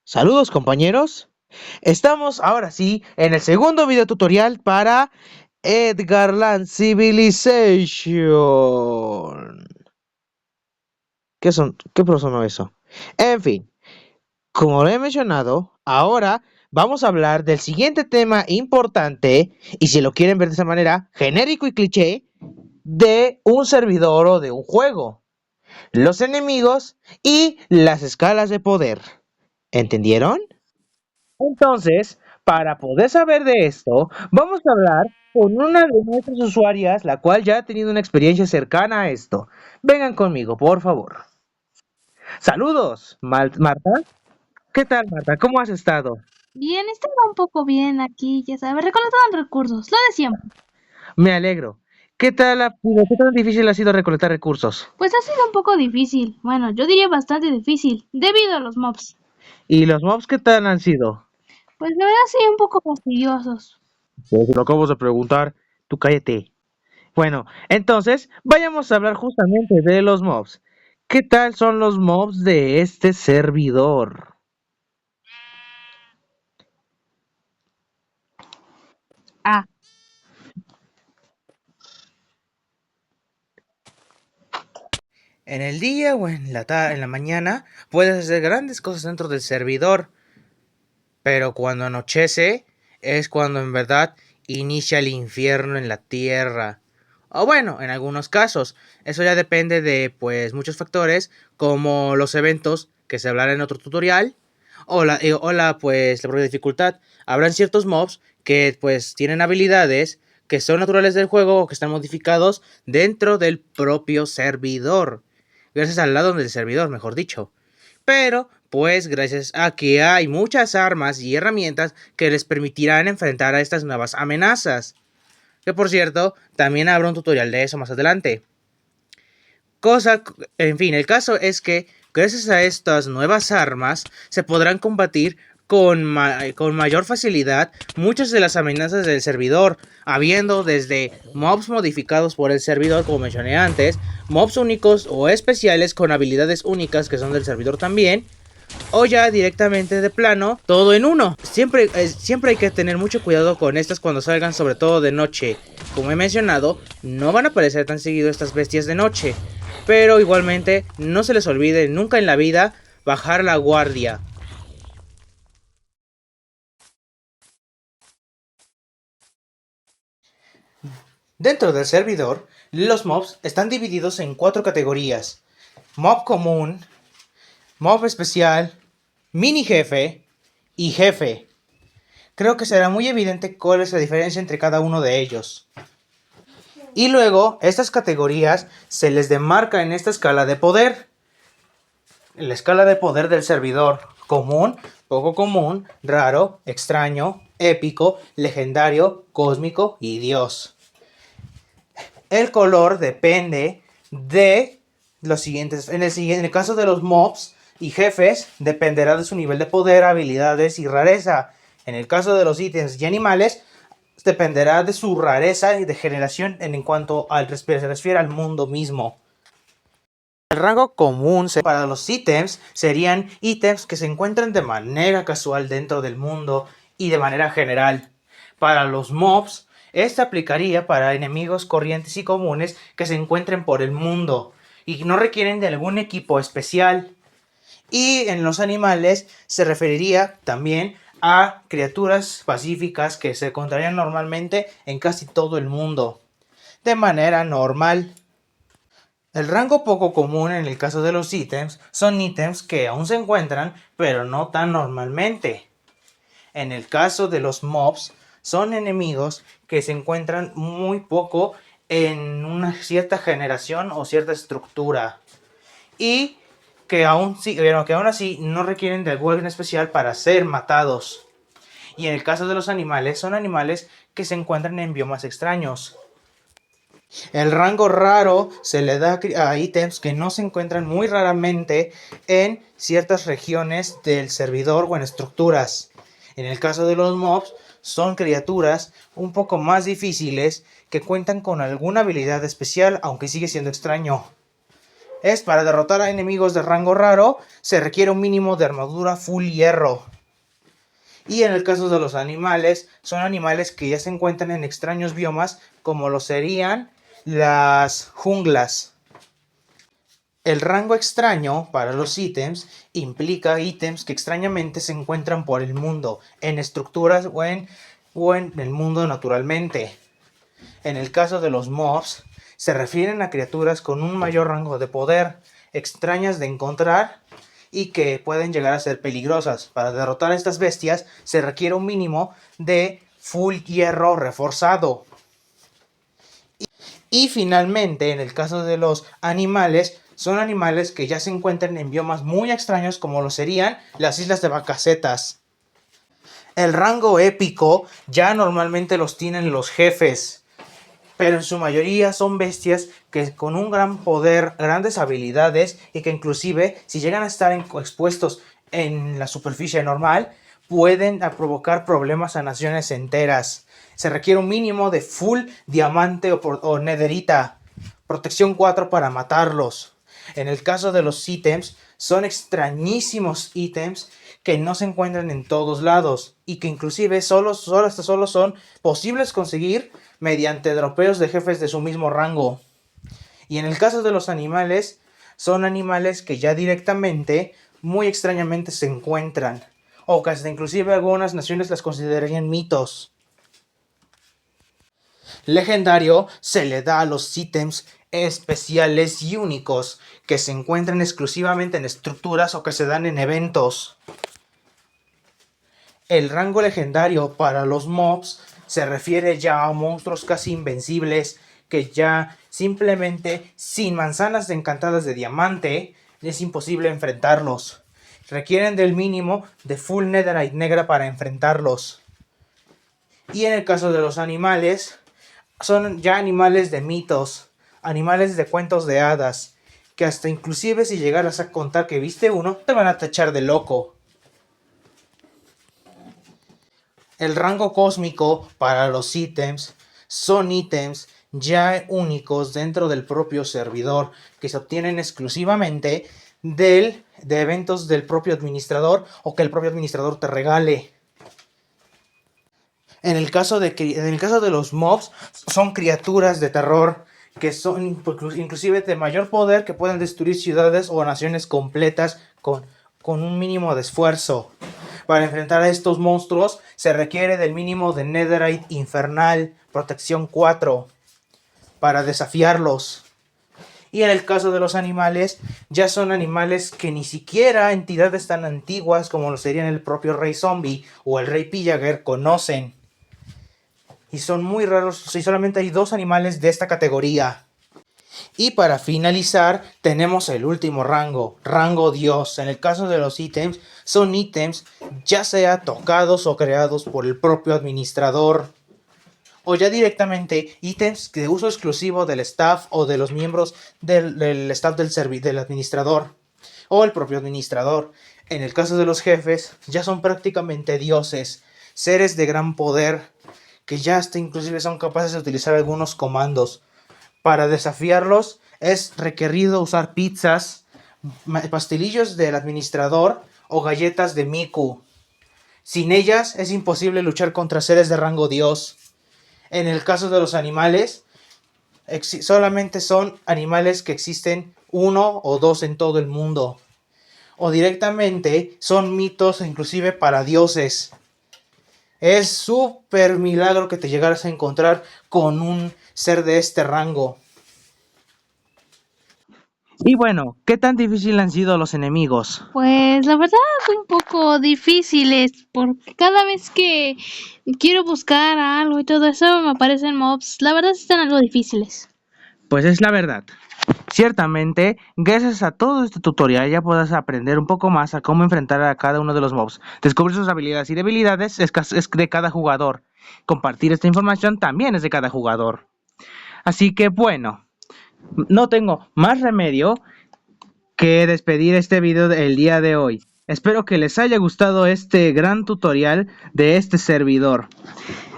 Saludos compañeros, estamos ahora sí en el segundo video tutorial para Edgar Land Civilization. ¿Qué sonó eso? En fin, como lo he mencionado, ahora vamos a hablar del siguiente tema importante, y si lo quieren ver de esa manera, genérico y cliché, de un servidor o de un juego, los enemigos y las escalas de poder. ¿Entendieron? Entonces, para poder saber de esto, vamos a hablar con una de nuestras usuarias, la cual ya ha tenido una experiencia cercana a esto. Vengan conmigo, por favor. Saludos, Marta. ¿Qué tal, Marta? ¿Cómo has estado? Bien, estaba un poco bien aquí, ya sabes, recolectando recursos, lo de siempre. Me alegro. ¿Qué tan difícil ha sido recolectar recursos? Pues ha sido un poco difícil, bueno, yo diría bastante difícil, debido a los mobs. ¿Y los mobs qué tal han sido? Pues la verdad sí, un poco fastidiosos. Pues lo acabo de preguntar. Tú cállate. Bueno, entonces vayamos a hablar justamente de los mobs. ¿Qué tal son los mobs de este servidor? Ah, En el día o en la mañana puedes hacer grandes cosas dentro del servidor, pero cuando anochece es cuando en verdad inicia el infierno en la tierra. O bueno, en algunos casos, eso ya depende de pues muchos factores como los eventos que se hablará en otro tutorial pues la propia dificultad. Habrán ciertos mobs que pues tienen habilidades que son naturales del juego o que están modificados dentro del propio servidor. Gracias al lado del servidor, mejor dicho. Pero, pues gracias a que hay muchas armas y herramientas que les permitirán enfrentar a estas nuevas amenazas. Que por cierto, también habrá un tutorial de eso más adelante. En fin, el caso es que gracias a estas nuevas armas se podrán combatir con mayor facilidad muchas de las amenazas del servidor, habiendo desde mobs modificados por el servidor, como mencioné antes, mobs únicos o especiales con habilidades únicas que son del servidor también, o ya directamente de plano, todo en uno. Siempre hay que tener mucho cuidado con estas cuando salgan, sobre todo de noche. Como he mencionado, no van a aparecer tan seguido estas bestias de noche, pero igualmente no se les olvide nunca en la vida bajar la guardia. Dentro del servidor, los mobs están divididos en 4 categorías: mob común, mob especial, mini jefe y jefe. Creo que será muy evidente cuál es la diferencia entre cada uno de ellos. Y luego, estas categorías se les demarca en esta escala de poder. La escala de poder del servidor: común, poco común, raro, extraño, épico, legendario, cósmico y dios. El color depende de los siguientes. En el caso de los mobs y jefes, dependerá de su nivel de poder, habilidades y rareza. En el caso de los ítems y animales, dependerá de su rareza y de generación en cuanto se refiere al mundo mismo. El rango común para los ítems serían ítems que se encuentran de manera casual dentro del mundo y de manera general. Para los mobs, este aplicaría para enemigos corrientes y comunes que se encuentren por el mundo y no requieren de algún equipo especial. Y en los animales se referiría también a criaturas pacíficas que se encontrarían normalmente en casi todo el mundo, de manera normal. El rango poco común en el caso de los ítems son ítems que aún se encuentran, pero no tan normalmente. En el caso de los mobs, son enemigos que se encuentran muy poco en una cierta generación o cierta estructura. Y que aún así no requieren de algo en especial para ser matados. Y en el caso de los animales, son animales que se encuentran en biomas extraños. El rango raro se le da a ítems que no se encuentran muy raramente en ciertas regiones del servidor o en estructuras. En el caso de los mobs, son criaturas un poco más difíciles que cuentan con alguna habilidad especial, aunque sigue siendo extraño. es para derrotar a enemigos de rango raro, se requiere un mínimo de armadura full hierro. Y en el caso de los animales, son animales que ya se encuentran en extraños biomas, como lo serían las junglas. El rango extraño para los ítems implica ítems que extrañamente se encuentran por el mundo, en estructuras o en el mundo naturalmente. En el caso de los mobs, se refieren a criaturas con un mayor rango de poder, extrañas de encontrar y que pueden llegar a ser peligrosas. Para derrotar a estas bestias se requiere un mínimo de full hierro reforzado. Y finalmente, en el caso de los animales, son animales que ya se encuentran en biomas muy extraños, como lo serían las islas de Bacacetas. El rango épico ya normalmente los tienen los jefes, pero en su mayoría son bestias que con un gran poder, grandes habilidades, y que inclusive si llegan a estar expuestos en la superficie normal, pueden provocar problemas a naciones enteras. Se requiere un mínimo de full diamante o netherita, protección 4 para matarlos. En el caso de los ítems, son extrañísimos ítems que no se encuentran en todos lados y que inclusive solo son posibles conseguir mediante dropeos de jefes de su mismo rango. Y en el caso de los animales, son animales que ya directamente, muy extrañamente se encuentran, o que hasta inclusive algunas naciones las considerarían mitos. Legendario se le da a los ítems especiales y únicos que se encuentran exclusivamente en estructuras o que se dan en eventos. El rango legendario para los mobs se refiere ya a monstruos casi invencibles que ya simplemente sin manzanas encantadas de diamante es imposible enfrentarlos. Requieren del mínimo de full netherite negra para enfrentarlos. Y en el caso de los animales, son ya animales de mitos, animales de cuentos de hadas, que hasta inclusive si llegaras a contar que viste uno, te van a tachar de loco. El rango cósmico para los ítems son ítems ya únicos dentro del propio servidor, que se obtienen exclusivamente de eventos del propio administrador o que el propio administrador te regale. En el caso de los mobs, son criaturas de terror que son inclusive de mayor poder, que pueden destruir ciudades o naciones completas con un mínimo de esfuerzo. Para enfrentar a estos monstruos se requiere del mínimo de netherite infernal, protección 4, para desafiarlos. Y en el caso de los animales, ya son animales que ni siquiera entidades tan antiguas como lo serían el propio Rey Zombie o el Rey Pillager conocen. Y son muy raros, y solamente hay 2 animales de esta categoría. Y para finalizar, tenemos el último rango, rango Dios. En el caso de los ítems, son ítems ya sea tocados o creados por el propio administrador, o ya directamente ítems de uso exclusivo del staff o de los miembros del staff del administrador o el propio administrador. En el caso de los jefes, ya son prácticamente dioses, seres de gran poder, que ya hasta inclusive son capaces de utilizar algunos comandos. Para desafiarlos es requerido usar pizzas, pastelillos del administrador o galletas de Miku. Sin ellas es imposible luchar contra seres de rango Dios. En el caso de los animales, solamente son animales que existen 1 o 2 en todo el mundo. O directamente son mitos inclusive para dioses. Es súper milagro que te llegaras a encontrar con un ser de este rango. Y bueno, ¿qué tan difícil han sido los enemigos? Pues la verdad un poco difíciles, porque cada vez que quiero buscar algo y todo eso me aparecen mobs. La verdad están algo difíciles. Pues es la verdad. Ciertamente, gracias a todo este tutorial ya podrás aprender un poco más a cómo enfrentar a cada uno de los mobs. Descubrir sus habilidades y debilidades es de cada jugador. Compartir esta información también es de cada jugador. Así que bueno, no tengo más remedio que despedir este video del día de hoy. Espero que les haya gustado este gran tutorial de este servidor.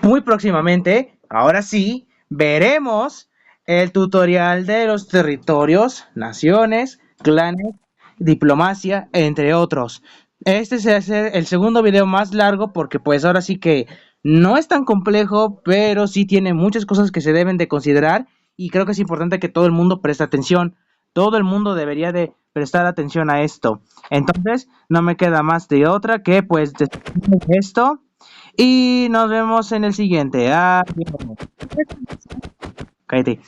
Muy próximamente, ahora sí, veremos el tutorial de los territorios, naciones, clanes, diplomacia, entre otros. Este se hace el segundo video más largo porque pues ahora sí que no es tan complejo, pero sí tiene muchas cosas que se deben de considerar y creo que es importante que todo el mundo preste atención. Todo el mundo debería de prestar atención a esto. Entonces, no me queda más de otra que pues despedirme de esto y nos vemos en el siguiente. Adiós. Cállate.